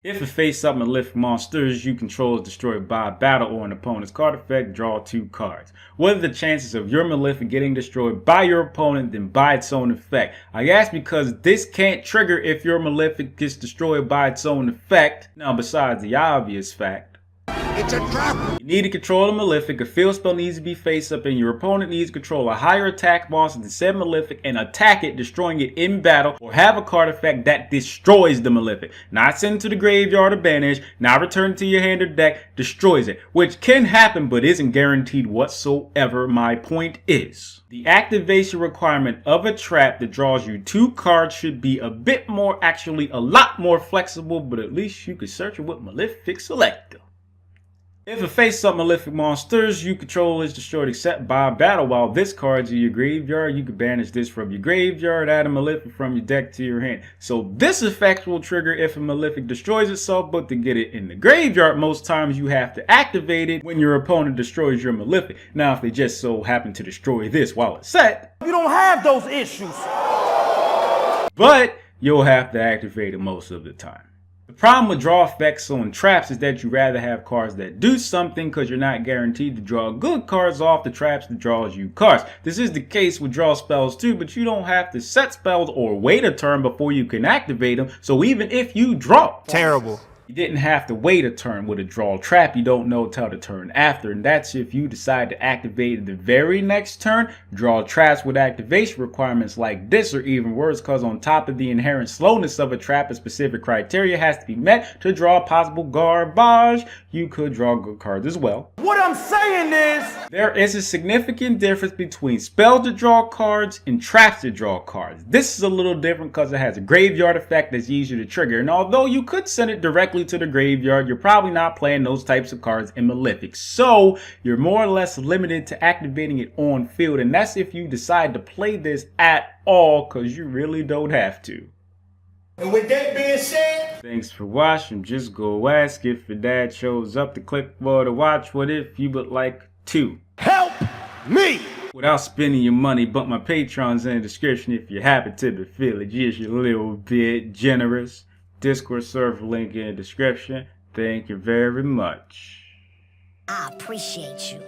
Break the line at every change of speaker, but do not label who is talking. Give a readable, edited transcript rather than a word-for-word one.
If a face-up Malefic monsters you control is destroyed by a battle or an opponent's card effect, draw 2 cards. What are the chances of your Malefic getting destroyed by your opponent than by its own effect? I ask because this can't trigger if your Malefic gets destroyed by its own effect. Now, besides the obvious fact,
it's a trap!
You need to control a Malefic, a field spell needs to be face up, and your opponent needs to control a higher attack monster than said Malefic and attack it, destroying it in battle, or have a card effect that destroys the Malefic. Not sent it to the graveyard or banish, not return to your hand or deck, destroys it. Which can happen but isn't guaranteed whatsoever. My point is, the activation requirement of a trap that draws you 2 cards should be a bit more, actually a lot more flexible, but at least you could search it with Malefic Selector. If a face-up Malefic monsters you control is destroyed except by battle while this card's in your graveyard, you can banish this from your graveyard, add a Malefic from your deck to your hand. So this effect will trigger if a Malefic destroys itself, but to get it in the graveyard, most times you have to activate it when your opponent destroys your Malefic. Now, if they just so happen to destroy this while it's set,
You don't have those issues!
but you'll have to activate it most of the time. The problem with draw effects on traps is that you rather have cards that do something because you're not guaranteed to draw good cards off the traps that draws you cards. This is the case with draw spells too, but you don't have to set spells or wait a turn before you can activate them. So even if you draw,
Terrible.
you didn't have to wait a turn. With a draw trap, you don't know till the turn after, and that's if you decide to activate it the very next turn. Draw traps with activation requirements like this are even worse because on top of the inherent slowness of a trap, a specific criteria has to be met to draw possible garbage. You could draw good cards as well.
What I'm saying is,
There is a significant difference between spells to draw cards and traps to draw cards. This is a little different because it has a graveyard effect that's easier to trigger, and although you could send it directly to the graveyard, you're probably not playing those types of cards in Malefic. So you're more or less limited to activating it on field, and that's if you decide to play this at all, because you really don't have to.
and with that being said,
Thanks for watching. Just go ask if your dad shows up to click for to watch. What if you would like to?
help me!
Without spending your money, but my Patreon's in the description if you happen to be feeling just a little bit generous. Discord server link in the description. Thank you very much.
I appreciate you.